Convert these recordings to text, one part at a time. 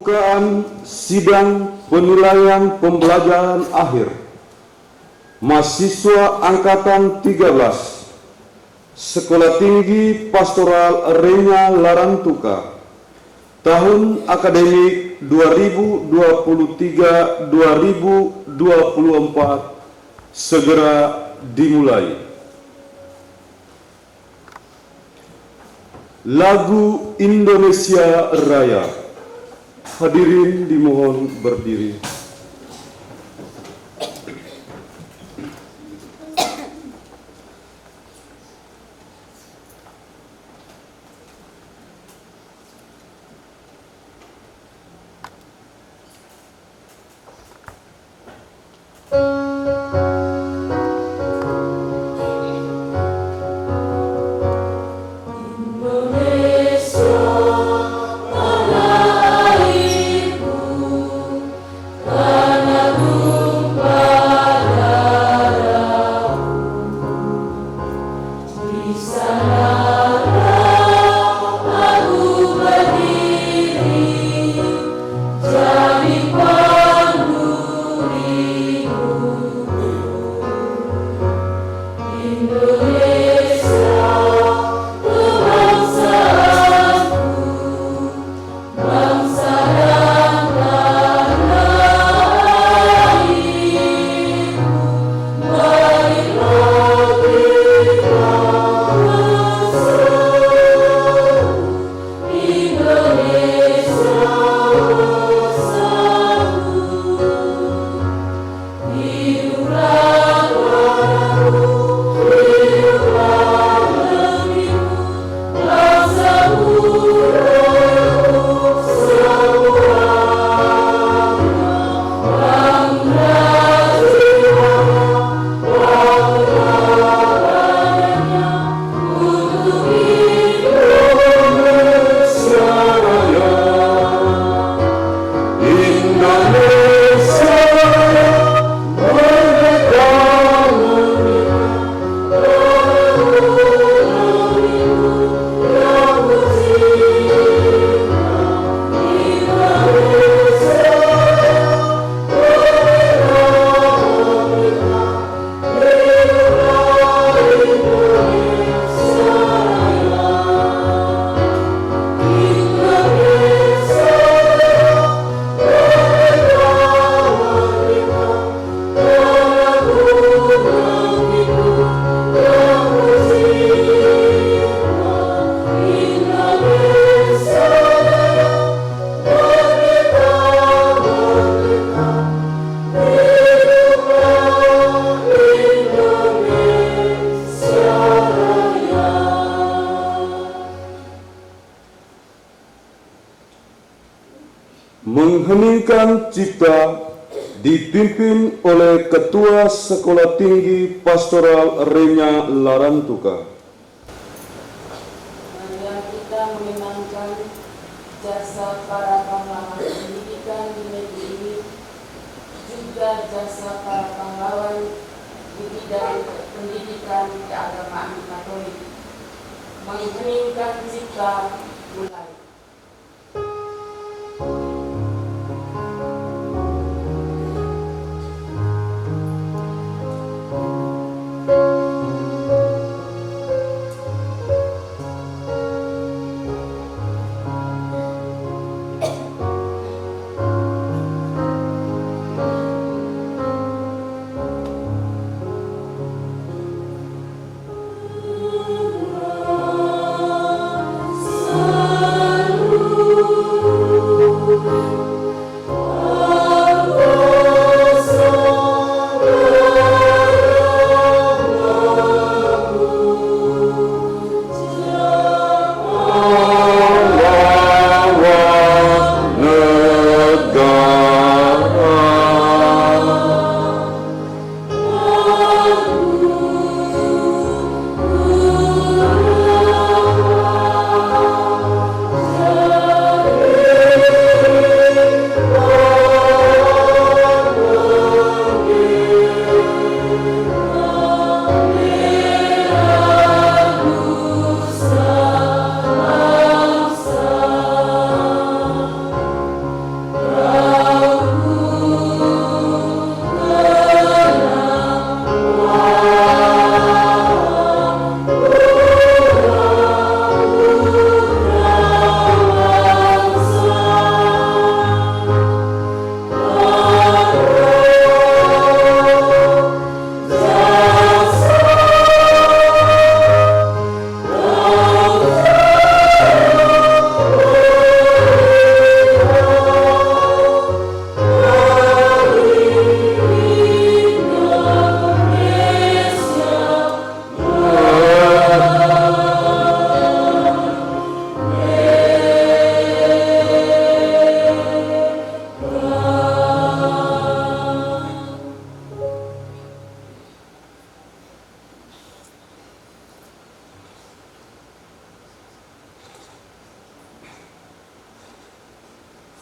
Pembukaan sidang penilaian pembelajaran akhir mahasiswa angkatan 13 Sekolah Tinggi Pastoral Renya Larantuka tahun akademik 2023-2024 segera dimulai. Lagu Indonesia Raya. Hadirin dimohon berdiri. Mengheningkan cipta dipimpin oleh Ketua Sekolah Tinggi Pastoral Renya Larantuka. Marilah kita mengenangkan jasa para pahlawan pendidikan di negeri ini, juga jasa para pahlawan di bidang pendidikan keagamaan Katolik. Mengheningkan cipta mulai. So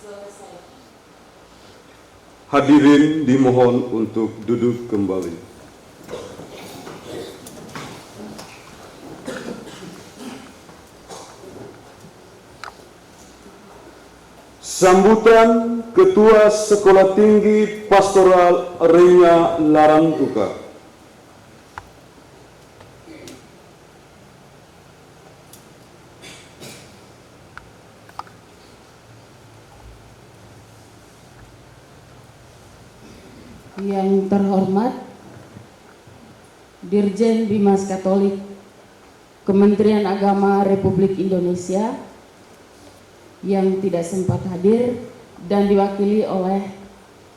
Selesai. Hadirin dimohon untuk duduk kembali. Sambutan Ketua Sekolah Tinggi Pastoral Renya Larantuka. Yang terhormat Dirjen Bimas Katolik Kementerian Agama Republik Indonesia yang tidak sempat hadir dan diwakili oleh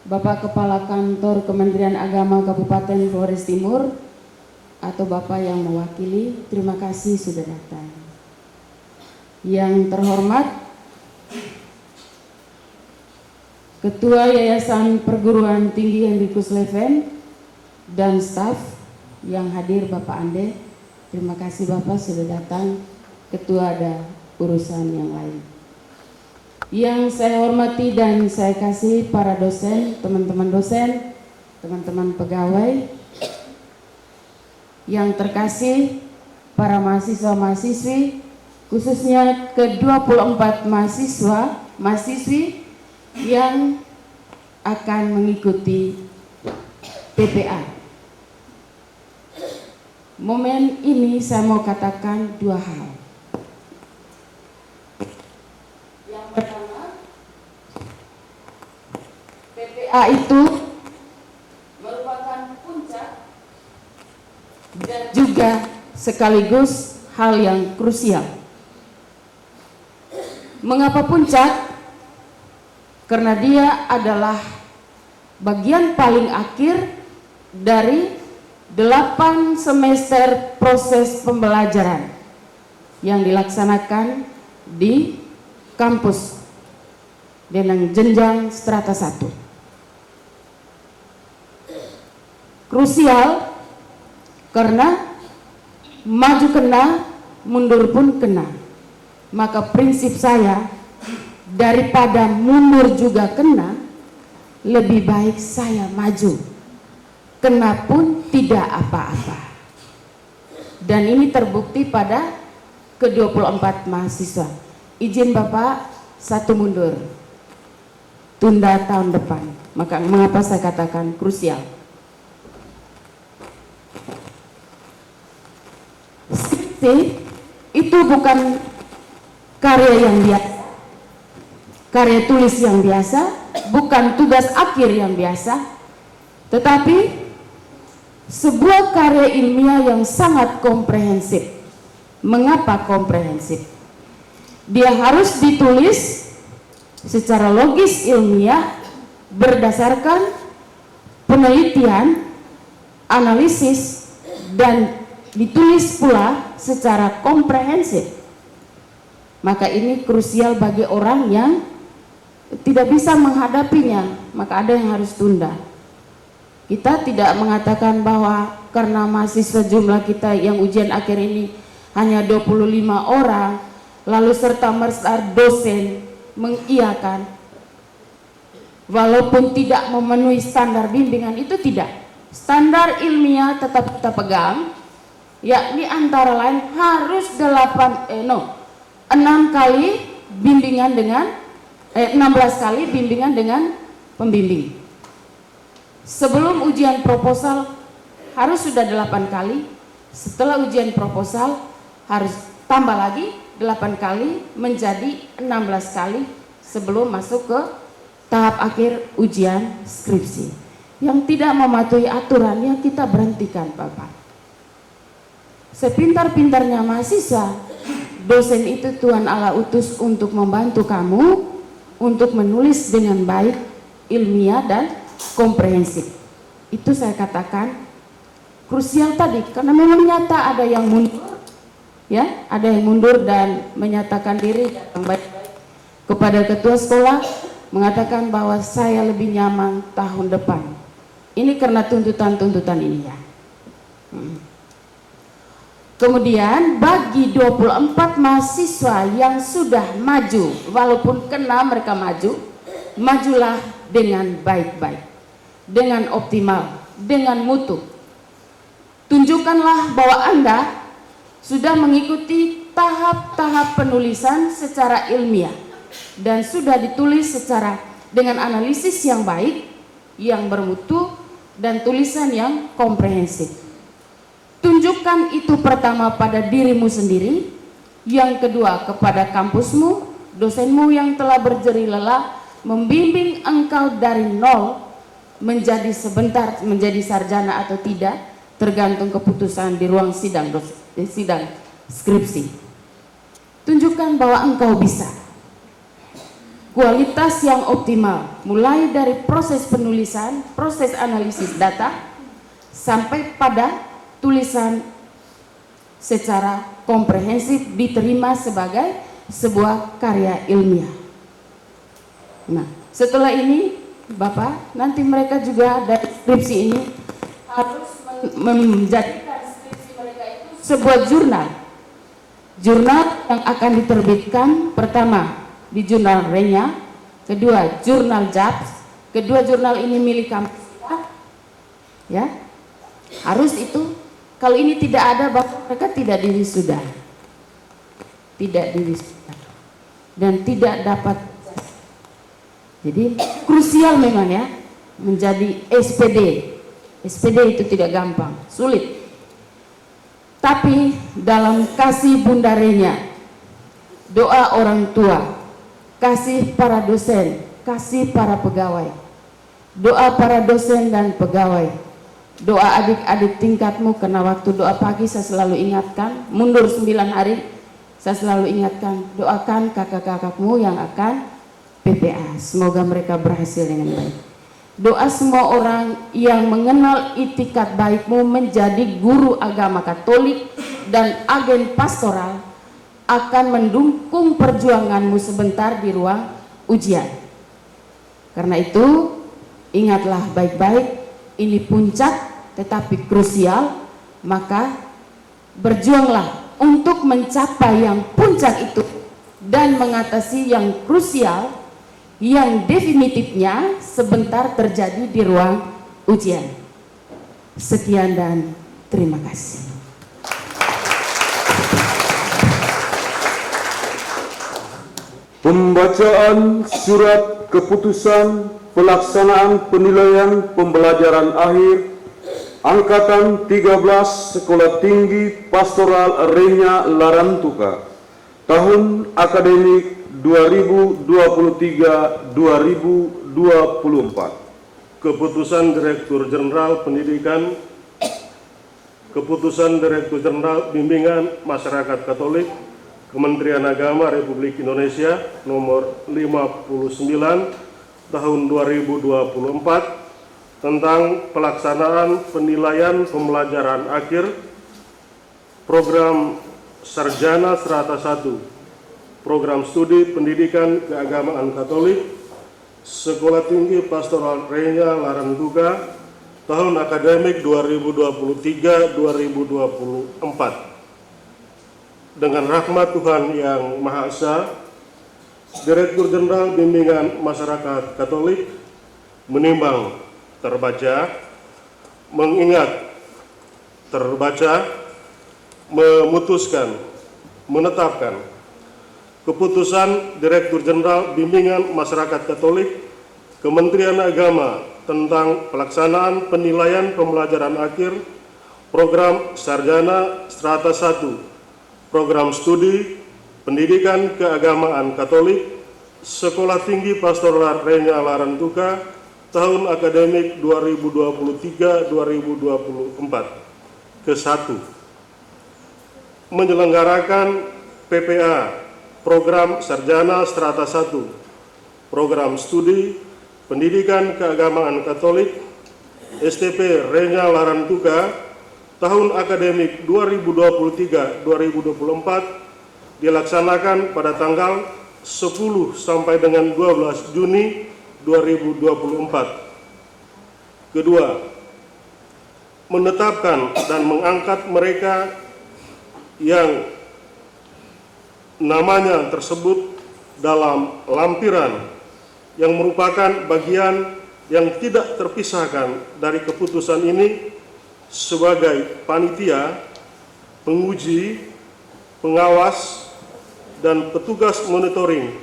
Bapak Kepala Kantor Kementerian Agama Kabupaten Flores Timur atau Bapak yang mewakili, terima kasih sudah datang. Yang terhormat Ketua Yayasan Perguruan Tinggi Henrikus Leven dan staf yang hadir, Bapak Ande, terima kasih Bapak sudah datang. Ketua ada urusan yang lain. Yang saya hormati dan saya kasih para dosen, teman-teman dosen, teman-teman pegawai, yang terkasih para mahasiswa-mahasiswi, khususnya ke-24 mahasiswi yang akan mengikuti PPA. Momen ini saya mau katakan dua hal. Yang pertama, PPA itu merupakan puncak dan juga sekaligus hal yang krusial. Mengapa puncak? Karena dia adalah bagian paling akhir dari 8 semester proses pembelajaran yang dilaksanakan di kampus dengan jenjang strata 1. Krusial karena maju kena, mundur pun kena. Maka prinsip saya, daripada mundur juga kena, lebih baik saya maju, kena pun tidak apa-apa. Dan ini terbukti pada ke-24 mahasiswa. Izin Bapak, 1 mundur, tunda tahun depan. Maka mengapa saya katakan krusial? Skripsi itu bukan karya yang biasa, karya tulis yang biasa, bukan tugas akhir yang biasa, tetapi sebuah karya ilmiah yang sangat komprehensif. Mengapa komprehensif? Dia harus ditulis secara logis ilmiah berdasarkan penelitian, analisis, dan ditulis pula secara komprehensif. Maka ini krusial bagi orang yang tidak bisa menghadapinya, maka ada yang harus tunda. Kita tidak mengatakan bahwa karena mahasiswa jumlah kita yang ujian akhir ini hanya 25 orang, lalu serta-merta dosen mengiyakan walaupun tidak memenuhi standar bimbingan, itu tidak. Standar ilmiah tetap kita pegang, yakni antara lain harus 6 kali bimbingan dengan 16 kali bimbingan dengan pembimbing. Sebelum ujian proposal harus sudah 8 kali, setelah ujian proposal harus tambah lagi 8 kali menjadi 16 kali sebelum masuk ke tahap akhir ujian skripsi. Yang tidak mematuhi aturannya kita berhentikan Bapak. Sepintar-pintarnya mahasiswa, dosen itu Tuhan Allah utus untuk membantu kamu untuk menulis dengan baik, ilmiah dan komprehensif. Itu saya katakan krusial tadi, karena memang nyata ada yang mundur, ya, ada yang mundur dan menyatakan diri yang baik-baik kepada ketua sekolah, mengatakan bahwa saya lebih nyaman tahun depan. Ini karena tuntutan-tuntutan ini ya. Kemudian bagi 24 mahasiswa yang sudah maju, walaupun kena mereka maju, majulah dengan baik-baik, dengan optimal, dengan mutu. Tunjukkanlah bahwa Anda sudah mengikuti tahap-tahap penulisan secara ilmiah dan sudah ditulis secara dengan analisis yang baik, yang bermutu, dan tulisan yang komprehensif. Tunjukkan itu pertama pada dirimu sendiri, yang kedua kepada kampusmu, dosenmu yang telah berjerih lelah membimbing engkau dari nol menjadi sebentar menjadi sarjana atau tidak, tergantung keputusan di ruang sidang skripsi. Tunjukkan bahwa engkau bisa. Kualitas yang optimal mulai dari proses penulisan, proses analisis data sampai pada tulisan secara komprehensif diterima sebagai sebuah karya ilmiah. Nah, setelah ini Bapak, nanti mereka juga dari skripsi ini harus menjadikan skripsi mereka itu sebuah jurnal yang akan diterbitkan pertama di jurnal Renya, kedua jurnal JAPS, kedua jurnal ini milik kampus kita, ya. Harus itu. Kalau ini tidak ada, Bapak, mereka tidak diwisuda, dan tidak dapat. Jadi krusial memang ya menjadi SPD. SPD itu tidak gampang, sulit. Tapi dalam kasih Bunda Renya, doa orang tua, kasih para dosen, kasih para pegawai, doa para dosen dan pegawai, doa adik-adik tingkatmu, karena waktu doa pagi saya selalu ingatkan, mundur 9 hari, saya selalu ingatkan, doakan kakak-kakakmu yang akan PPA, semoga mereka berhasil dengan baik. Doa semua orang yang mengenal itikat baikmu menjadi guru agama Katolik dan agen pastoral akan mendukung perjuanganmu sebentar di ruang ujian. Karena itu, ingatlah baik-baik, ini puncak tetapi krusial, maka berjuanglah untuk mencapai yang puncak itu dan mengatasi yang krusial, yang definitifnya sebentar terjadi di ruang ujian. Sekian dan terima kasih. Pembacaan surat keputusan pelaksanaan penilaian pembelajaran akhir Angkatan 13 Sekolah Tinggi Pastoral Renya Larantuka tahun akademik 2023-2024. Keputusan Direktur Jenderal Pendidikan, Keputusan Direktur Jenderal Bimbingan Masyarakat Katolik, Kementerian Agama Republik Indonesia nomor 59 tahun 2024 tentang pelaksanaan penilaian pembelajaran akhir program Sarjana Strata 1 Program Studi Pendidikan Keagamaan Katolik Sekolah Tinggi Pastoral Renya Larantuka tahun akademik 2023-2024. Dengan rahmat Tuhan Yang Maha Esa, Direktur Jenderal Bimbingan Masyarakat Katolik menimbang, terbaca, mengingat, terbaca, memutuskan, menetapkan Keputusan Direktur Jenderal Bimbingan Masyarakat Katolik Kementerian Agama tentang pelaksanaan penilaian pembelajaran akhir program Sarjana Strata 1 Program Studi Pendidikan Keagamaan Katolik Sekolah Tinggi Pastoral Renya Larantuka tahun akademik 2023-2024. Ke-1, menyelenggarakan PPA Program Sarjana Strata 1 Program Studi Pendidikan Keagamaan Katolik STP Renya Larantuka tahun akademik 2023-2024 dilaksanakan pada tanggal 10 sampai dengan 12 Juni 2024. Kedua, menetapkan dan mengangkat mereka yang namanya tersebut dalam lampiran yang merupakan bagian yang tidak terpisahkan dari keputusan ini sebagai panitia, penguji, pengawas, dan petugas monitoring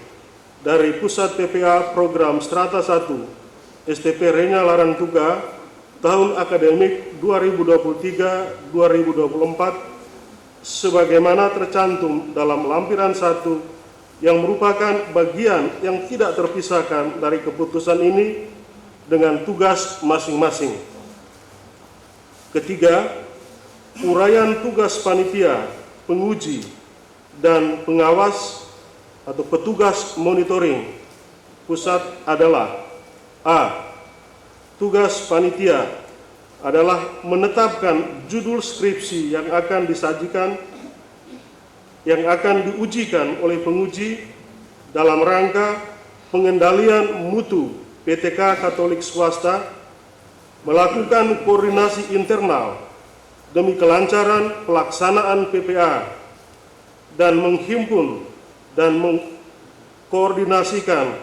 dari Pusat PPA Program Strata 1 STP Renya Larantuka tahun akademik 2023-2024 sebagaimana tercantum dalam lampiran 1 yang merupakan bagian yang tidak terpisahkan dari keputusan ini dengan tugas masing-masing. Ketiga, uraian tugas panitia, penguji, dan pengawas atau petugas monitoring pusat adalah: A. Tugas panitia adalah menetapkan judul skripsi yang akan disajikan, yang akan diujikan oleh penguji dalam rangka pengendalian mutu PTK Katolik swasta, melakukan koordinasi internal demi kelancaran pelaksanaan PPA, dan menghimpun dan mengkoordinasikan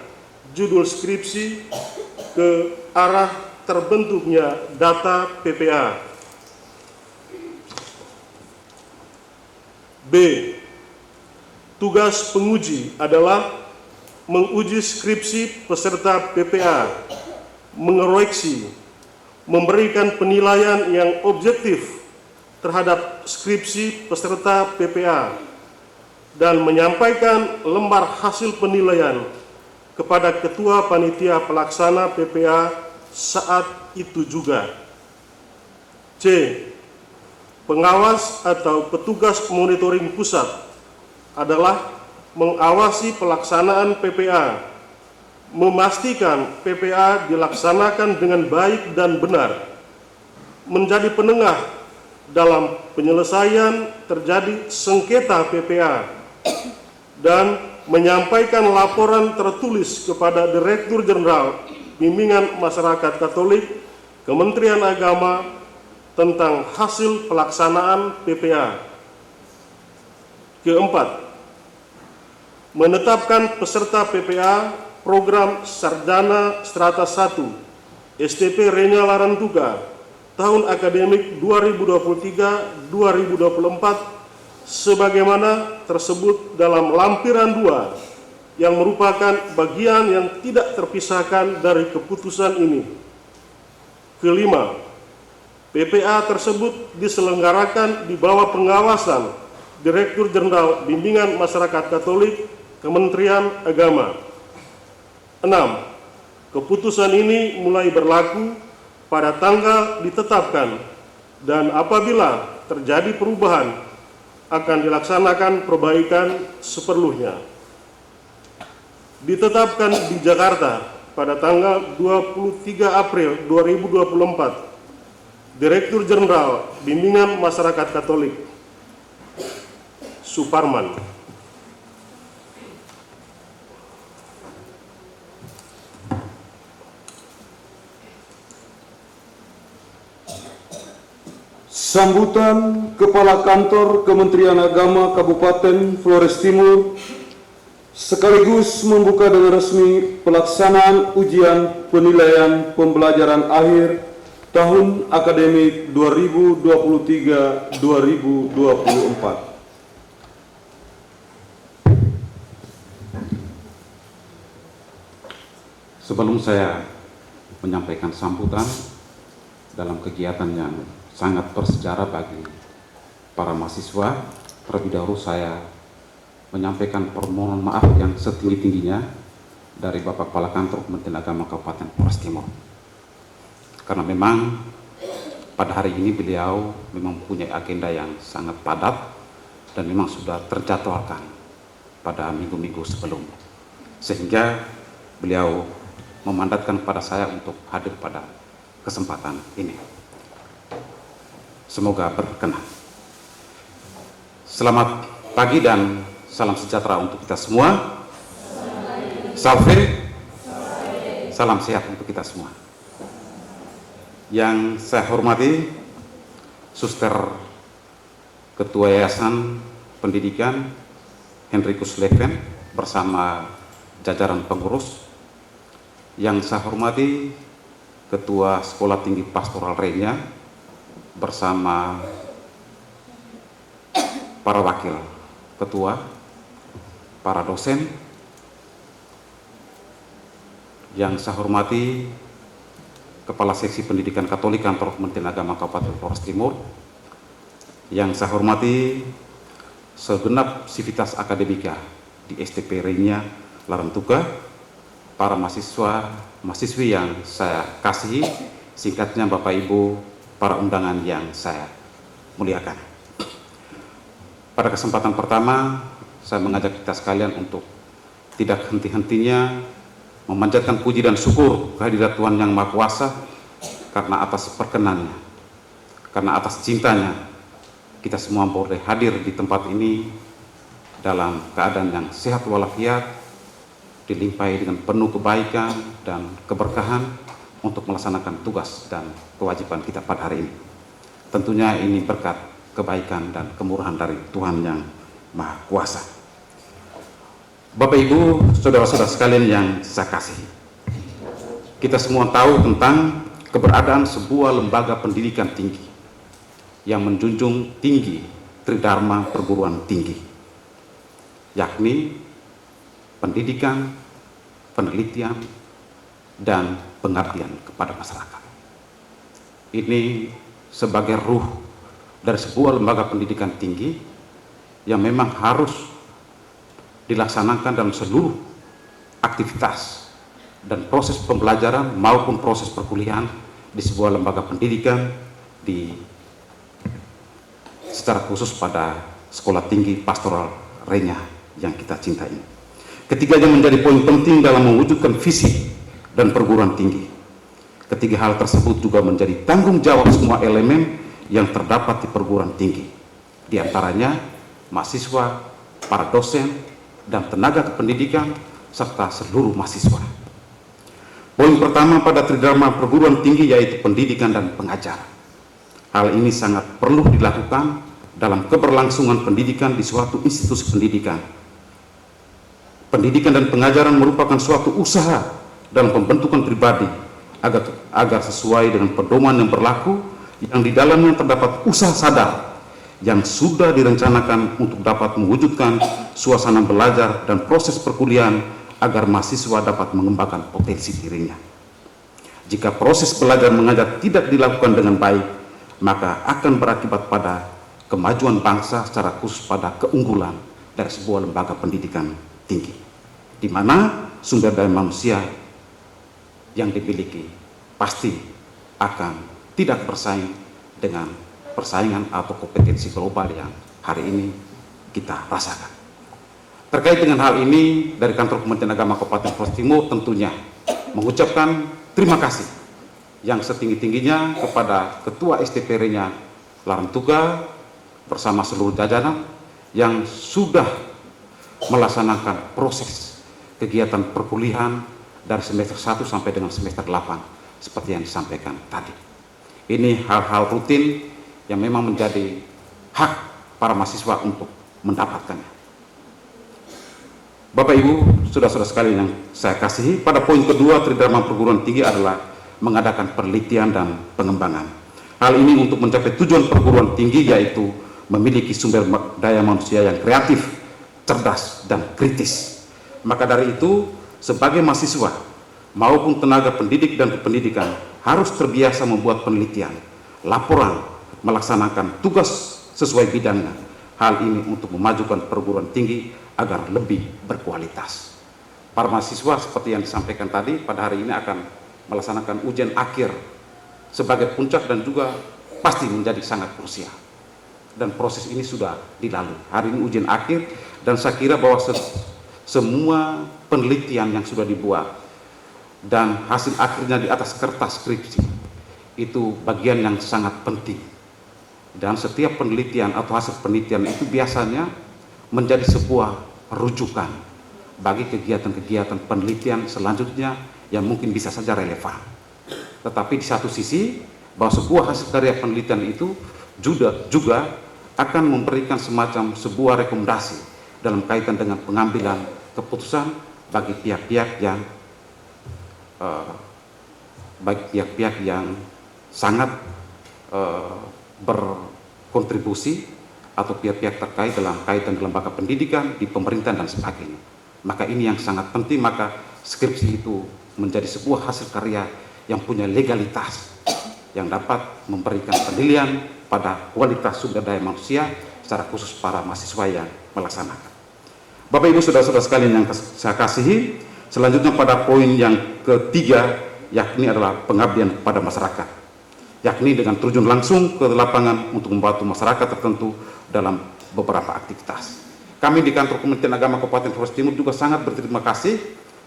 judul skripsi ke arah terbentuknya data PPA. B. Tugas penguji adalah menguji skripsi peserta PPA, mengoreksi, memberikan penilaian yang objektif terhadap skripsi peserta PPA, dan menyampaikan lembar hasil penilaian kepada Ketua Panitia Pelaksana PPA saat itu juga. C. Pengawas atau petugas monitoring pusat adalah mengawasi pelaksanaan PPA, memastikan PPA dilaksanakan dengan baik dan benar, menjadi penengah dalam penyelesaian terjadi sengketa PPA, dan menyampaikan laporan tertulis kepada Direktur Jenderal Bimbingan Masyarakat Katolik Kementerian Agama tentang hasil pelaksanaan PPA. Keempat, menetapkan peserta PPA program Sarjana Strata 1 STP Renya Larantuka tahun akademik 2023-2024 sebagaimana tersebut dalam lampiran 2 yang merupakan bagian yang tidak terpisahkan dari keputusan ini. Kelima, PPA tersebut diselenggarakan di bawah pengawasan Direktur Jenderal Bimbingan Masyarakat Katolik Kementerian Agama. 6. Keputusan ini mulai berlaku pada tanggal ditetapkan, dan apabila terjadi perubahan akan dilaksanakan perbaikan seperlunya. Ditetapkan di Jakarta pada tanggal 23 April 2024, Direktur Jenderal Bimbingan Masyarakat Katolik Suparman. Sambutan Kepala Kantor Kementerian Agama Kabupaten Flores Timur sekaligus membuka dengan resmi pelaksanaan ujian penilaian pembelajaran akhir tahun akademik 2023-2024. Sebelum saya menyampaikan sambutan dalam kegiatan yang sangat bersejarah bagi para mahasiswa, terlebih dahulu saya menyampaikan permohonan maaf yang setinggi-tingginya dari Bapak Kepala Kantor Kementerian Agama Kabupaten Flores Timur. Karena memang pada hari ini beliau memang mempunyai agenda yang sangat padat dan memang sudah terjadwalkan pada minggu-minggu sebelumnya. Sehingga beliau memandatkan kepada saya untuk hadir pada kesempatan ini. Semoga berkenan. Selamat pagi dan salam sejahtera untuk kita semua. Salve. Salam sehat untuk kita semua. Yang saya hormati Suster Ketua Yayasan Pendidikan Henrikus Leven bersama jajaran pengurus, Yang saya hormati Ketua Sekolah Tinggi Pastoral Renya bersama para wakil ketua, para dosen. Yang saya hormati Kepala Seksi Pendidikan Katolik Kantor Kementerian Agama Kabupaten Flores Timur. Yang saya hormati segenap sivitas akademika di STP Renya Larantuka, para mahasiswa, mahasiswi yang saya kasihi, singkatnya Bapak Ibu, para undangan yang saya muliakan. Pada kesempatan pertama, saya mengajak kita sekalian untuk tidak henti-hentinya memanjatkan puji dan syukur kehadirat Tuhan Yang Maha Kuasa karena atas perkenannya, karena atas cintanya, kita semua boleh hadir di tempat ini dalam keadaan yang sehat walafiat, dilimpahi dengan penuh kebaikan dan keberkahan untuk melaksanakan tugas dan kewajiban kita pada hari ini. Tentunya ini berkat kebaikan dan kemurahan dari Tuhan Yang Maha Kuasa. Bapak Ibu, saudara-saudara sekalian yang saya kasihi, kita semua tahu tentang keberadaan sebuah lembaga pendidikan tinggi yang menjunjung tinggi tridharma perguruan tinggi, yakni pendidikan, penelitian, dan pengabdian kepada masyarakat. Ini sebagai ruh dari sebuah lembaga pendidikan tinggi yang memang harus dilaksanakan dalam seluruh aktivitas dan proses pembelajaran maupun proses perkuliahan di sebuah lembaga pendidikan secara khusus pada Sekolah Tinggi Pastoral Renya yang kita cintai ini. Ketiganya menjadi poin penting dalam mewujudkan visi dan perguruan tinggi. Ketiga hal tersebut juga menjadi tanggung jawab semua elemen yang terdapat di perguruan tinggi, di antaranya mahasiswa, para dosen, dan tenaga kependidikan, serta seluruh mahasiswa. Poin pertama pada tridharma perguruan tinggi yaitu pendidikan dan pengajaran. Hal ini sangat perlu dilakukan dalam keberlangsungan pendidikan di suatu institusi pendidikan. Pendidikan dan pengajaran merupakan suatu usaha dalam pembentukan pribadi agar sesuai dengan pedoman yang berlaku, yang di dalamnya terdapat usaha sadar yang sudah direncanakan untuk dapat mewujudkan suasana belajar dan proses perkuliahan agar mahasiswa dapat mengembangkan potensi dirinya. Jika proses belajar mengajar tidak dilakukan dengan baik, maka akan berakibat pada kemajuan bangsa, secara khusus pada keunggulan dari sebuah lembaga pendidikan tinggi, di mana sumber daya manusia yang dimiliki pasti akan tidak bersaing dengan persaingan atau kompetensi global yang hari ini kita rasakan. Terkait dengan hal ini, dari Kantor Kementerian Agama Kabupaten Flores Timur tentunya mengucapkan terima kasih yang setinggi-tingginya kepada Ketua STP Renya Larantuka bersama seluruh jajaran yang sudah melaksanakan proses kegiatan perkuliahan dari semester 1 sampai dengan semester 8 seperti yang disampaikan tadi. Ini hal-hal rutin yang memang menjadi hak para mahasiswa untuk mendapatkannya. Bapak Ibu, saudara-saudara sekalian yang saya kasihi, pada poin kedua tridharma perguruan tinggi adalah mengadakan penelitian dan pengembangan. Hal ini untuk mencapai tujuan perguruan tinggi, yaitu memiliki sumber daya manusia yang kreatif, cerdas, dan kritis. Maka dari itu, sebagai mahasiswa maupun tenaga pendidik dan kependidikan harus terbiasa membuat penelitian, laporan, melaksanakan tugas sesuai bidangnya. Hal ini untuk memajukan perguruan tinggi agar lebih berkualitas. Para mahasiswa seperti yang disampaikan tadi pada hari ini akan melaksanakan ujian akhir sebagai puncak dan juga pasti menjadi sangat krusial. Dan proses ini sudah dilalui. Hari ini ujian akhir dan saya kira bahwa semua penelitian yang sudah dibuat dan hasil akhirnya di atas kertas skripsi itu bagian yang sangat penting. Dan setiap penelitian atau hasil penelitian itu biasanya menjadi sebuah rujukan bagi kegiatan-kegiatan penelitian selanjutnya yang mungkin bisa saja relevan. Tetapi di satu sisi, bahwa sebuah hasil karya penelitian itu juga akan memberikan semacam sebuah rekomendasi dalam kaitan dengan pengambilan keputusan bagi pihak-pihak yang bagi pihak-pihak yang sangat berkontribusi atau pihak-pihak terkait dalam kaitan lembaga pendidikan, di pemerintahan dan sebagainya. Maka ini yang sangat penting, maka skripsi itu menjadi sebuah hasil karya yang punya legalitas, yang dapat memberikan penilaian pada kualitas sumber daya manusia, secara khusus para mahasiswa yang melaksanakan. Bapak Ibu saudara-saudara sekalian yang saya kasihi, selanjutnya pada poin yang ketiga, yakni adalah pengabdian kepada masyarakat, yakni dengan terjun langsung ke lapangan untuk membantu masyarakat tertentu dalam beberapa aktivitas. Kami di kantor Kementerian Agama Kabupaten Flores Timur juga sangat berterima kasih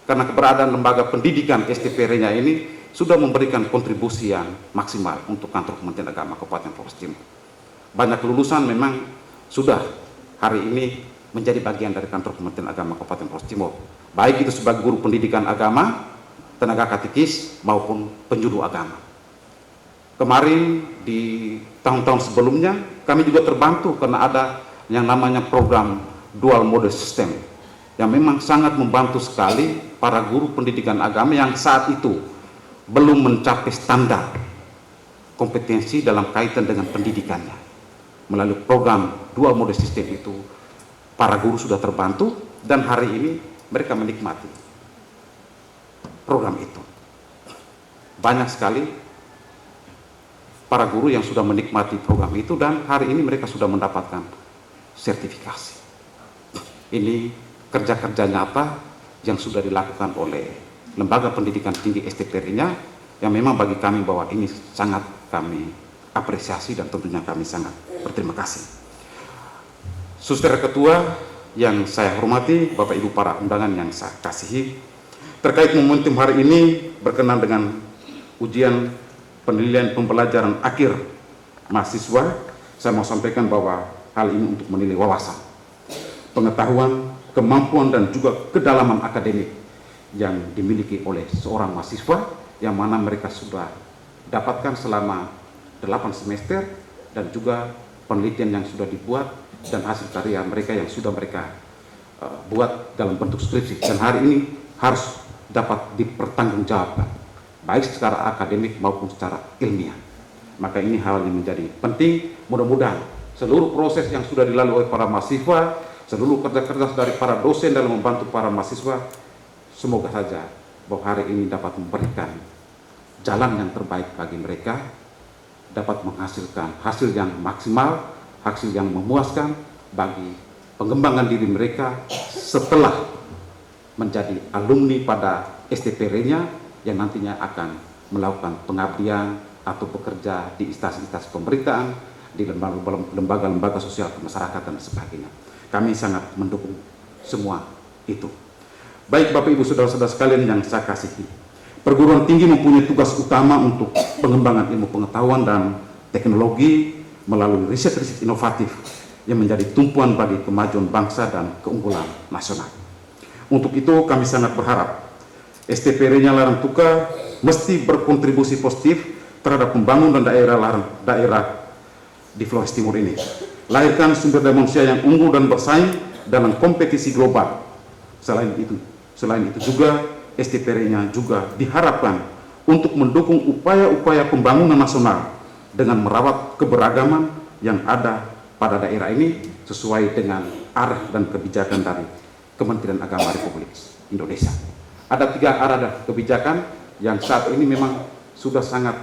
karena keberadaan lembaga pendidikan STP-nya ini sudah memberikan kontribusi yang maksimal untuk kantor Kementerian Agama Kabupaten Flores Timur. Banyak lulusan memang sudah hari ini menjadi bagian dari kantor Kementerian Agama Kabupaten Flores Timur, baik itu sebagai guru pendidikan agama, tenaga katekis maupun penjuru agama. Kemarin di tahun-tahun sebelumnya kami juga terbantu karena ada yang namanya program dual mode system yang memang sangat membantu sekali para guru pendidikan agama yang saat itu belum mencapai standar kompetensi dalam kaitan dengan pendidikannya. Melalui program dual mode system itu para guru sudah terbantu dan hari ini mereka menikmati program itu. Banyak sekali para guru yang sudah menikmati program itu dan hari ini mereka sudah mendapatkan sertifikasi. Ini kerja-kerja nyata yang sudah dilakukan oleh lembaga pendidikan tinggi STP-nya yang memang bagi kami bahwa ini sangat kami apresiasi dan tentunya kami sangat berterima kasih. Saudara Ketua yang saya hormati, Bapak Ibu para undangan yang saya kasihi, terkait momentum hari ini berkenan dengan ujian penilaian pembelajaran akhir mahasiswa, saya mau sampaikan bahwa hal ini untuk menilai wawasan, pengetahuan, kemampuan dan juga kedalaman akademik yang dimiliki oleh seorang mahasiswa yang mana mereka sudah dapatkan selama 8 semester dan juga penelitian yang sudah dibuat dan hasil karya mereka yang sudah mereka buat dalam bentuk skripsi dan hari ini harus dapat dipertanggungjawabkan baik secara akademik maupun secara ilmiah. Maka ini hal yang menjadi penting. Mudah-mudahan seluruh proses yang sudah dilalui oleh para mahasiswa, seluruh kerja-kerja dari para dosen dalam membantu para mahasiswa, semoga saja bahwa hari ini dapat memberikan jalan yang terbaik bagi mereka, dapat menghasilkan hasil yang maksimal, hasil yang memuaskan bagi pengembangan diri mereka setelah menjadi alumni pada STP-nya yang nantinya akan melakukan pengabdian atau bekerja di instansi-instansi pemerintahan, di lembaga-lembaga sosial kemasyarakatan dan sebagainya. Kami sangat mendukung semua itu. Baik Bapak Ibu saudara-saudara sekalian yang saya kasihi, perguruan tinggi mempunyai tugas utama untuk pengembangan ilmu pengetahuan dan teknologi melalui riset-riset inovatif yang menjadi tumpuan bagi kemajuan bangsa dan keunggulan nasional. Untuk itu kami sangat berharap STP-nya Larang Tuka mesti berkontribusi positif terhadap pembangunan daerah di Flores Timur ini. Lahirkan sumber daya manusia yang unggul dan bersaing dalam kompetisi global. Selain itu juga STP-nya juga diharapkan untuk mendukung upaya-upaya pembangunan nasional dengan merawat keberagaman yang ada pada daerah ini sesuai dengan arah dan kebijakan dari Kementerian Agama Republik Indonesia. Ada 3 arah dan kebijakan yang saat ini memang sudah sangat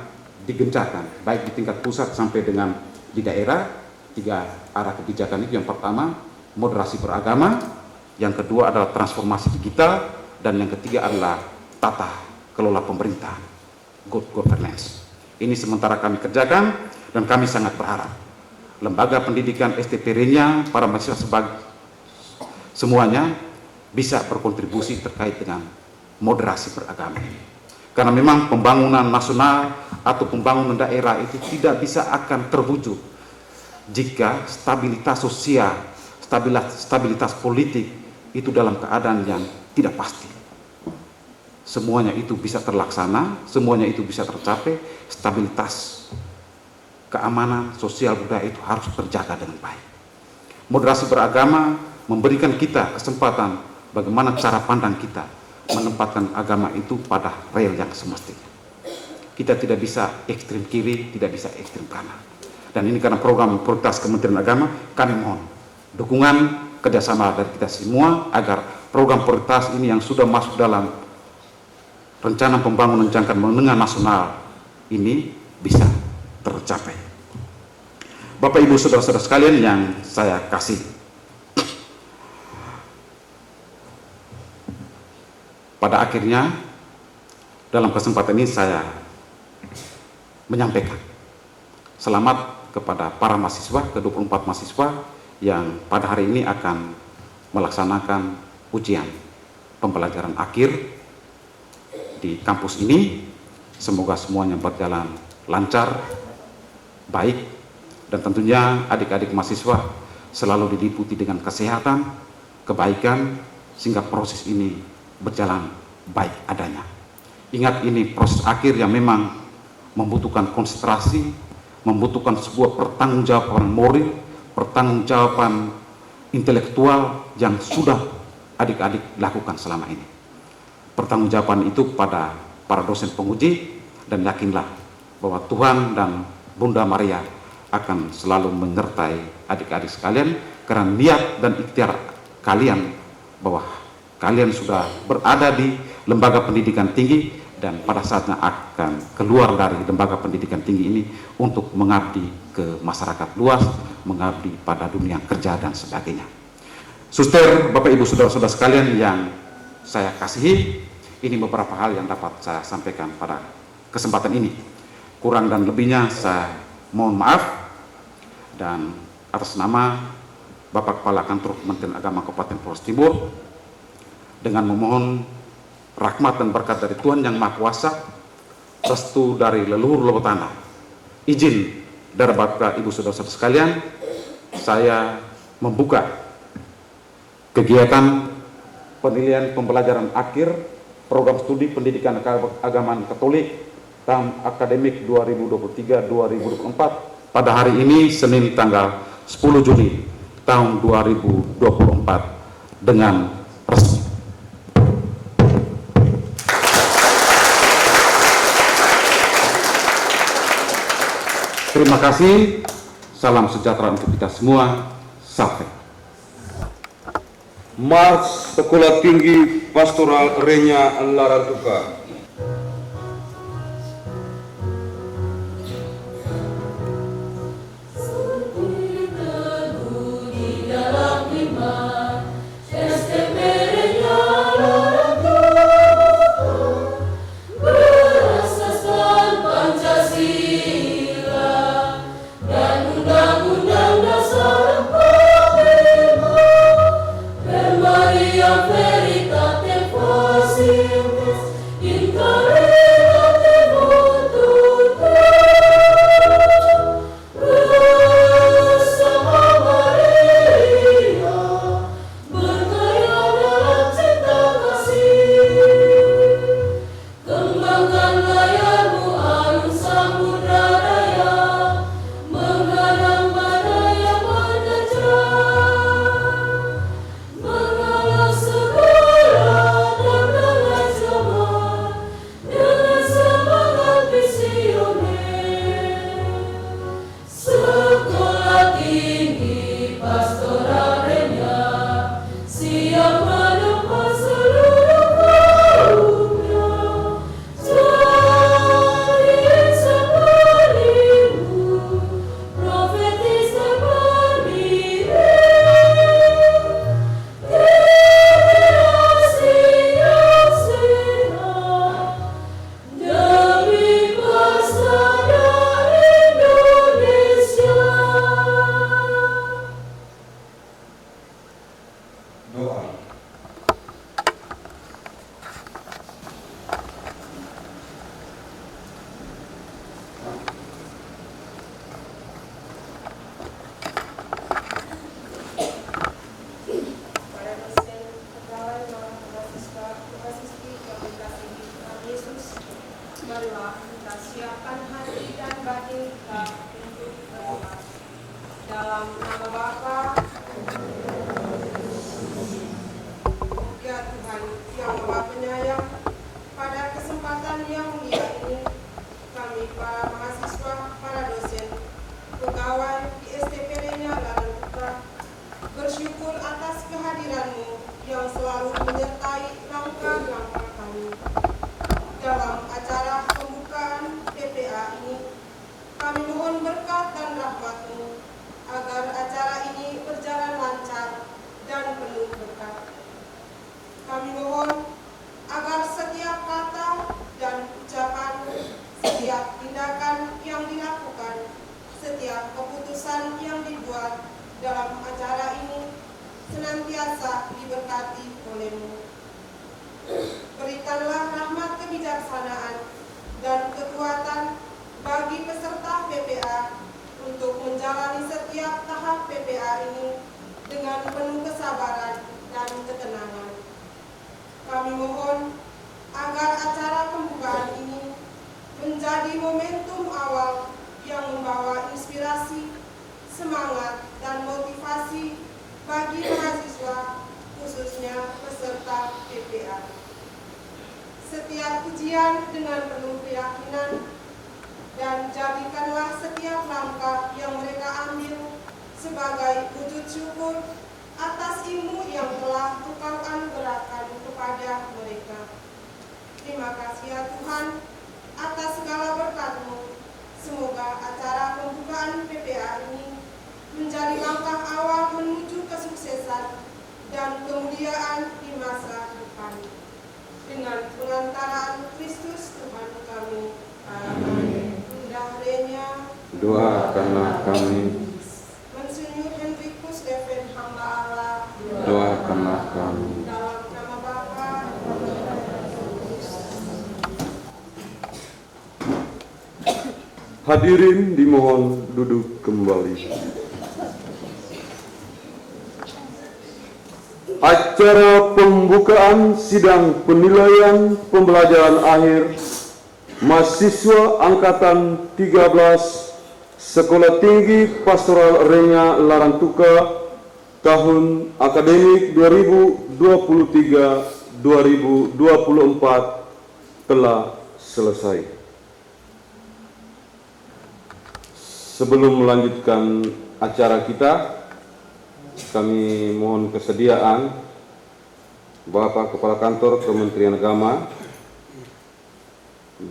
digencarkan, baik di tingkat pusat sampai dengan di daerah. 3 arah kebijakan itu, yang pertama moderasi beragama, yang kedua adalah transformasi digital, dan yang ketiga adalah tata kelola pemerintahan, good governance. Ini sementara kami kerjakan dan kami sangat berharap lembaga pendidikan STP-nya, para mahasiswa semuanya bisa berkontribusi terkait dengan moderasi beragama ini. Karena memang pembangunan nasional atau pembangunan daerah itu tidak bisa akan terwujud jika stabilitas sosial, stabilitas politik itu dalam keadaan yang tidak pasti. Semuanya itu bisa terlaksana, semuanya itu bisa tercapai, stabilitas keamanan sosial budaya itu harus terjaga dengan baik. Moderasi beragama memberikan kita kesempatan bagaimana cara pandang kita menempatkan agama itu pada rel yang semestinya. Kita tidak bisa ekstrim kiri, tidak bisa ekstrim kanan. Dan ini karena program prioritas Kementerian Agama, kami mohon dukungan kerjasama dari kita semua agar program prioritas ini yang sudah masuk dalam rencana pembangunan jangka menengah nasional ini bisa tercapai. Bapak Ibu Saudara-saudara sekalian yang saya kasih, pada akhirnya dalam kesempatan ini saya menyampaikan selamat kepada para mahasiswa, ke-24 mahasiswa yang pada hari ini akan melaksanakan ujian pembelajaran akhir di kampus ini. Semoga semuanya berjalan lancar, baik, dan tentunya adik-adik mahasiswa selalu diliputi dengan kesehatan, kebaikan, sehingga proses ini berjalan baik adanya. Ingat, ini proses akhir yang memang membutuhkan konsentrasi, membutuhkan sebuah pertanggungjawaban moral, pertanggungjawaban intelektual yang sudah adik-adik lakukan selama ini. Pertanggungjawaban itu pada para dosen penguji, dan yakinlah bahwa Tuhan dan Bunda Maria akan selalu menyertai adik-adik sekalian, karena niat dan ikhtiar kalian bahwa kalian sudah berada di lembaga pendidikan tinggi dan pada saatnya akan keluar dari lembaga pendidikan tinggi ini untuk mengabdi ke masyarakat luas, mengabdi pada dunia kerja dan sebagainya. Suster, Bapak Ibu Saudara-saudara sekalian yang saya kasihi, ini beberapa hal yang dapat saya sampaikan pada kesempatan ini. Kurang dan lebihnya saya mohon maaf, dan atas nama Bapak Kepala Kantor Kementerian Agama Kabupaten Flores Timur, dengan memohon rahmat dan berkat dari Tuhan Yang Maha Kuasa, restu dari leluhur leluhur tanah, izin dari Bapak Ibu Saudara-saudara sekalian, saya membuka kegiatan penilaian pembelajaran akhir program studi pendidikan keagamaan Katolik tahun akademik 2023-2024 pada hari ini, Senin tanggal 10 Juli tahun 2024 dengan resmi. Terima kasih, salam sejahtera untuk kita semua, sampai. Mars Sekolah Tinggi Pastoral Renya Laratuka. Marilah kita siapkan hati dan batin kita untuk berdoa. Dalam nama Bapa, ya Tuhan, yang Maha Penyayang, pada kesempatan yang mulia ini, kami para mahasiswa, para dosen, pegawai di STPD-nya Larantuka bersyukur atas kehadiranmu yang selalu menyertai langkah-langkah kami. Dalam acara pembukaan PPA ini, kami mohon berkat dan rahmat-Mu agar acara ini berjalan lancar dan penuh berkat. Kami mohon agar setiap kata dan ucapan, setiap tindakan yang dilakukan, setiap keputusan yang dibuat dalam acara ini senantiasa diberkati oleh-Mu. Berikanlah rahmat kebijaksanaan dan kekuatan bagi peserta PPA untuk menjalani setiap tahap PPA ini dengan penuh kesabaran dan ketenangan. Kami mohon agar acara pembukaan ini menjadi momentum awal yang membawa inspirasi, semangat, dan motivasi bagi mahasiswa, khususnya peserta PPA. Setiap ujian dengan penuh keyakinan, dan jadikanlah setiap langkah yang mereka ambil sebagai wujud syukur atas ilmu yang telah Engkau anugerahkan kepada mereka. Terima kasih ya Tuhan atas segala berkat-Mu. Semoga acara pembukaan PPA ini menjadi langkah awal menuju kesuksesan dan kemuliaan di masa depan. Dengan pengantaraan Kristus Tuhan kami. Amin. Bunda Renya, Doakanlah kami. Monsinyur Henrikus Deven hamba Allah, Doakanlah kami. dalam nama Bapa. Hadirin dimohon duduk kembali. Acara pembukaan sidang penilaian pembelajaran akhir mahasiswa angkatan 13 Sekolah Tinggi Pastoral Renya Larantuka tahun akademik 2023-2024 telah selesai. Sebelum melanjutkan acara kita, kami mohon kesediaan Bapak Kepala Kantor Kementerian Agama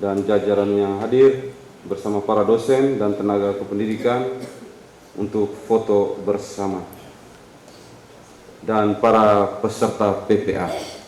dan jajaran yang hadir bersama para dosen dan tenaga kependidikan untuk foto bersama dan para peserta PPA.